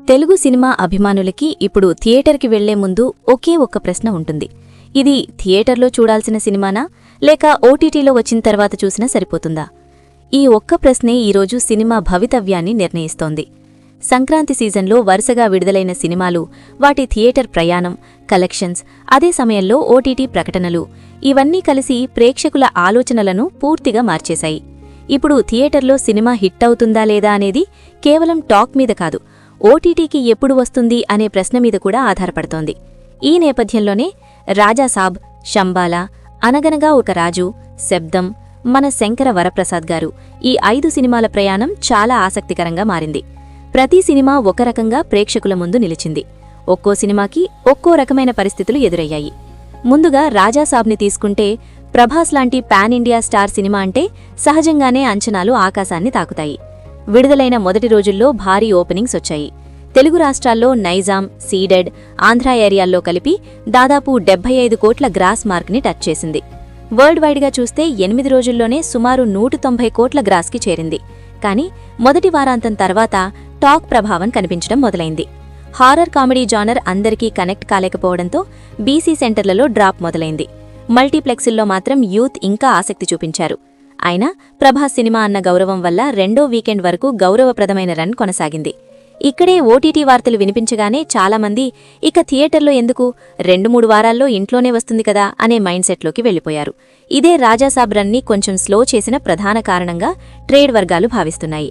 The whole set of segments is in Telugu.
తెలుగు సినిమా అభిమానులకి ఇప్పుడు థియేటర్కి వెళ్లే ముందు ఒకే ఒక్క ప్రశ్న ఉంటుంది. ఇది థియేటర్లో చూడాల్సిన సినిమానా లేక ఓటీటీలో వచ్చిన తర్వాత చూసినా సరిపోతుందా? ఈ ఒక్క ప్రశ్నే ఈరోజు సినిమా భవితవ్యాన్ని నిర్ణయిస్తోంది. సంక్రాంతి సీజన్లో వరుసగా విడుదలైన సినిమాలు, వాటి థియేటర్ ప్రయాణం, కలెక్షన్స్, అదే సమయంలో ఓటీటీ ప్రకటనలు ఇవన్నీ కలిసి ప్రేక్షకుల ఆలోచనలను పూర్తిగా మార్చేశాయి. ఇప్పుడు థియేటర్లో సినిమా హిట్ అవుతుందా లేదా అనేది కేవలం టాక్ మీద కాదు, ఓటీటీకి ఎప్పుడు వస్తుంది అనే ప్రశ్న మీద కూడా ఆధారపడుతోంది. ఈ నేపథ్యంలోనే రాజాసాబ్, శంబాలా, అనగనగా ఒక రాజు, శబ్దం, మన శంకర వరప్రసాద్ గారు ఈ 5 సినిమాల ప్రయాణం చాలా ఆసక్తికరంగా మారింది. ప్రతి సినిమా ఒక రకంగా ప్రేక్షకుల ముందు నిలిచింది. ఒక్కో సినిమాకి ఒక్కో రకమైన పరిస్థితులు ఎదురయ్యాయి. ముందుగా రాజాసాబ్ని తీసుకుంటే, ప్రభాస్ లాంటి పాన్ ఇండియా స్టార్ సినిమా అంటే సహజంగానే అంచనాలు ఆకాశాన్ని తాకుతాయి. విడుదలైన మొదటి రోజుల్లో భారీ ఓపెనింగ్స్ వచ్చాయి. తెలుగు రాష్ట్రాల్లో నైజాం, సీడెడ్, ఆంధ్ర ఏరియాల్లో కలిపి దాదాపు 75 కోట్ల గ్రాస్ మార్క్ని టచ్ చేసింది. వరల్డ్ వైడ్గా చూస్తే 8 రోజుల్లోనే సుమారు 190 కోట్ల గ్రాస్కి చేరింది. కానీ మొదటి వారాంతం తర్వాత టాక్ ప్రభావం కనిపించడం మొదలైంది. హారర్ కామెడీ జానర్ అందరికీ కనెక్ట్ కాలేకపోవడంతో బీసీ సెంటర్లలో డ్రాప్ మొదలైంది. మల్టీప్లెక్స్ల్లో మాత్రం యూత్ ఇంకా ఆసక్తి చూపించారు. అయినా ప్రభాస్ సినిమా అన్న గౌరవం వల్ల రెండో వీకెండ్ వరకు గౌరవప్రదమైన రన్ కొనసాగింది. ఇక్కడే ఓటీటీ వార్తలు వినిపించగానే చాలామంది ఇక థియేటర్లో ఎందుకు, 2-3 వారాల్లో ఇంట్లోనే వస్తుంది కదా అనే మైండ్ సెట్లోకి వెళ్లిపోయారు. ఇదే రాజాసాబ్ రన్ని కొంచెం స్లో చేసిన ప్రధాన కారణంగా ట్రేడ్ వర్గాలు భావిస్తున్నాయి.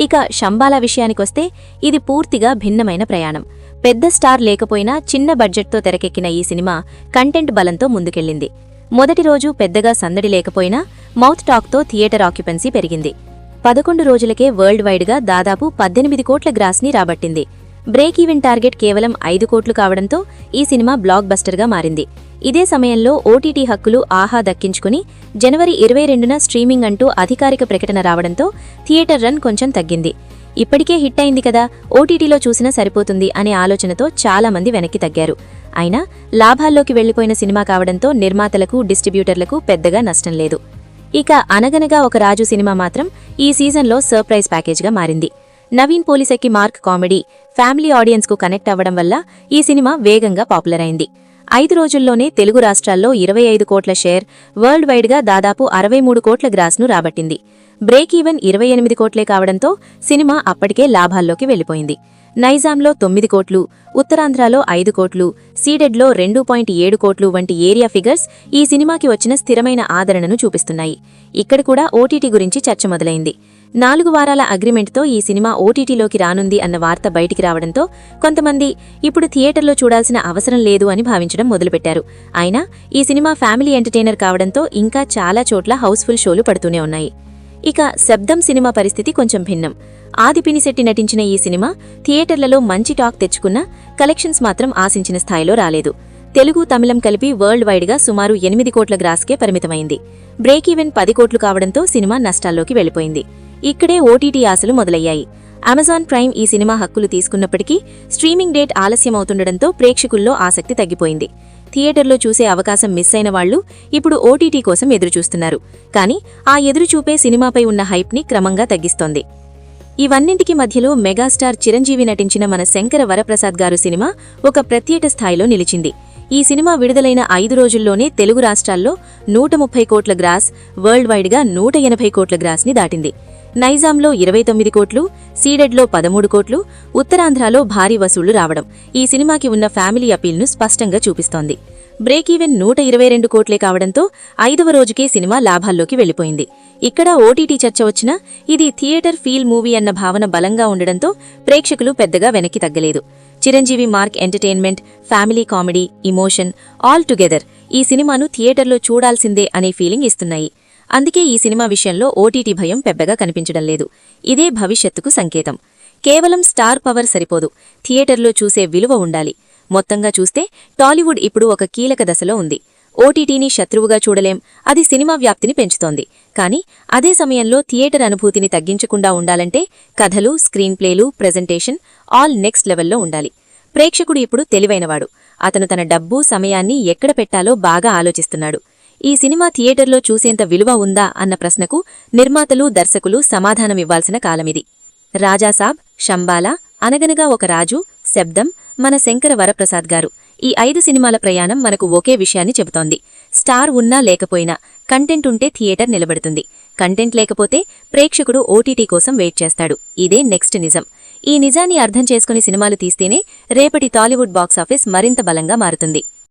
ఇక శంబాలా విషయానికొస్తే ఇది పూర్తిగా భిన్నమైన ప్రయాణం. పెద్ద స్టార్ లేకపోయినా చిన్న బడ్జెట్తో తెరకెక్కిన ఈ సినిమా కంటెంట్ బలంతో ముందుకెళ్లింది. మొదటి రోజు పెద్దగా సందడి లేకపోయినా మౌత్ టాక్తో థియేటర్ ఆక్యుపెన్సీ పెరిగింది. 11 రోజులకే వరల్డ్ వైడ్గా దాదాపు 18 కోట్ల గ్రాస్ని రాబట్టింది. బ్రేక్ ఈవెన్ టార్గెట్ కేవలం 5 కోట్లు కావడంతో ఈ సినిమా బ్లాక్ బస్టర్గా మారింది. ఇదే సమయంలో ఓటీటీ హక్కులు ఆహా దక్కించుకుని జనవరి 22న స్ట్రీమింగ్ అంటూ అధికారిక ప్రకటన రావడంతో థియేటర్ రన్ కొంచెం తగ్గింది. ఇప్పటికే హిట్ అయింది కదా, ఓటీటీలో చూసినా సరిపోతుంది అనే ఆలోచనతో చాలామంది వెనక్కి తగ్గారు. అయినా లాభాల్లోకి వెళ్లిపోయిన సినిమా కావడంతో నిర్మాతలకు, డిస్ట్రిబ్యూటర్లకు పెద్దగా నష్టం లేదు. ఇక అనగనగా ఒక రాజు సినిమా మాత్రం ఈ సీజన్లో సర్ప్రైజ్ ప్యాకేజ్గా మారింది. Naveen Polishetty mark comedy family ఆడియన్స్కు కనెక్ట్ అవ్వడం వల్ల ఈ సినిమా వేగంగా పాపులర్ అయింది. 5 రోజుల్లోనే తెలుగు రాష్ట్రాల్లో 25 కోట్ల షేర్, వరల్డ్ వైడ్గా దాదాపు 63 కోట్ల గ్రాస్ను రాబట్టింది. బ్రేక్ ఈవెన్ 28 కోట్లే కావడంతో సినిమా అప్పటికే లాభాల్లోకి వెళ్లిపోయింది. నైజాంలో 9 కోట్లు, ఉత్తరాంధ్రలో 5 కోట్లు, సీడెడ్లో 2.7 కోట్లు వంటి ఏరియా ఫిగర్స్ ఈ సినిమాకి వచ్చిన స్థిరమైన ఆదరణను చూపిస్తున్నాయి. ఇక్కడ కూడా ఓటీటీ గురించి చర్చ మొదలైంది. 4 వారాల అగ్రిమెంట్తో ఈ సినిమా ఓటీటీలోకి రానుంది అన్న వార్త బయటికి రావడంతో కొంతమంది ఇప్పుడు థియేటర్లో చూడాల్సిన అవసరం లేదు అని భావించడం మొదలుపెట్టారు. అయినా ఈ సినిమా ఫ్యామిలీ ఎంటర్టైనర్ కావడంతో ఇంకా చాలా చోట్ల హౌస్ఫుల్ షోలు పడుతూనే ఉన్నాయి. ఇక శబ్దం సినిమా పరిస్థితి కొంచెం భిన్నం. ఆది పినిశెట్టి నటించిన ఈ సినిమా థియేటర్లలో మంచి టాక్ తెచ్చుకున్నా కలెక్షన్స్ మాత్రం ఆశించిన స్థాయిలో రాలేదు. తెలుగు, తమిళం కలిపి వరల్డ్ వైడ్గా సుమారు 8 కోట్ల గ్రాస్కే పరిమితమైంది. బ్రేక్ ఈవెన్ 10 కోట్లు కావడంతో సినిమా నష్టాల్లోకి వెళ్లిపోయింది. ఇక్కడే ఓటీటీ ఆశలు మొదలయ్యాయి. అమెజాన్ ప్రైమ్ ఈ సినిమా హక్కులు తీసుకున్నప్పటికీ స్ట్రీమింగ్ డేట్ ఆలస్యమవుతుండడంతో ప్రేక్షకుల్లో ఆసక్తి తగ్గిపోయింది. థియేటర్లో చూసే అవకాశం మిస్ అయిన వాళ్లు ఇప్పుడు ఓటీటీ కోసం ఎదురుచూస్తున్నారు. కానీ ఆ ఎదురుచూపే సినిమాపై ఉన్న హైప్ని క్రమంగా తగ్గిస్తోంది. ఇవన్నింటికి మధ్యలో మెగాస్టార్ చిరంజీవి నటించిన మన శంకర వరప్రసాద్ గారు సినిమా ఒక ప్రత్యేక స్థాయిలో నిలిచింది. ఈ సినిమా విడుదలైన 5 రోజుల్లోనే తెలుగు రాష్ట్రాల్లో 130 కోట్ల గ్రాస్, వరల్డ్ వైడ్గా 180 కోట్ల గ్రాస్ని దాటింది. నైజాంలో 29 కోట్లు, సీడెడ్లో 13 కోట్లు, ఉత్తరాంధ్రలో భారీ వసూళ్లు రావడం ఈ సినిమాకి ఉన్న ఫ్యామిలీ అపీల్ను స్పష్టంగా చూపిస్తోంది. బ్రేక్ ఈవెన్ 122 కోట్లే కావడంతో 5వ రోజుకే సినిమా లాభాల్లోకి వెళ్లిపోయింది. ఇక్కడ ఓటీటీ చర్చ వచ్చినా ఇది థియేటర్ ఫీల్ మూవీ అన్న భావన బలంగా ఉండడంతో ప్రేక్షకులు పెద్దగా వెనక్కి తగ్గలేదు. Chiranjeevi mark entertainment, family comedy, emotion all together ఈ సినిమాను థియేటర్లో చూడాల్సిందే అనే ఫీలింగ్ ఇస్తున్నాయి. అందుకే ఈ సినిమా విషయంలో ఓటీటీ భయం పెద్దగా కనిపించడం లేదు. ఇదే భవిష్యత్తుకు సంకేతం. కేవలం స్టార్ పవర్ సరిపోదు, థియేటర్లో చూసే విలువ ఉండాలి. మొత్తంగా చూస్తే టాలీవుడ్ ఇప్పుడు ఒక కీలక దశలో ఉంది. ఓటీటీని శత్రువుగా చూడలేం, అది సినిమా వ్యాప్తిని పెంచుతోంది. కానీ అదే సమయంలో థియేటర్ అనుభూతిని తగ్గించకుండా ఉండాలంటే కథలు, స్క్రీన్ ప్లేలు, ప్రెజెంటేషన్ ఆల్ నెక్స్ట్ లెవెల్లో ఉండాలి. ప్రేక్షకుడు ఇప్పుడు తెలివైనవాడు. అతను తన డబ్బు, సమయాన్ని ఎక్కడ పెట్టాలో బాగా ఆలోచిస్తున్నాడు. ఈ సినిమా థియేటర్లో చూసేంత విలువ ఉందా అన్న ప్రశ్నకు నిర్మాతలు, దర్శకులు సమాధానమివ్వాల్సిన కాలమిది. రాజాసాబ్, శంబాల, అనగనగా ఒక రాజు, శబ్దం, మన శంకర వరప్రసాద్ గారు. ఈ 5 సినిమాల ప్రయాణం మనకు ఒకే విషయాన్ని చెబుతోంది. స్టార్ ఉన్నా లేకపోయినా కంటెంట్ ఉంటే థియేటర్ నిలబడుతుంది. కంటెంట్ లేకపోతే ప్రేక్షకుడు ఓటీటీ కోసం వెయిట్ చేస్తాడు. ఇదే నెక్స్ట్ నిజం. ఈ నిజాన్ని అర్థం చేసుకుని సినిమాలు తీస్తేనే రేపటి టాలీవుడ్ బాక్సాఫీస్ మరింత బలంగా మారుతుంది.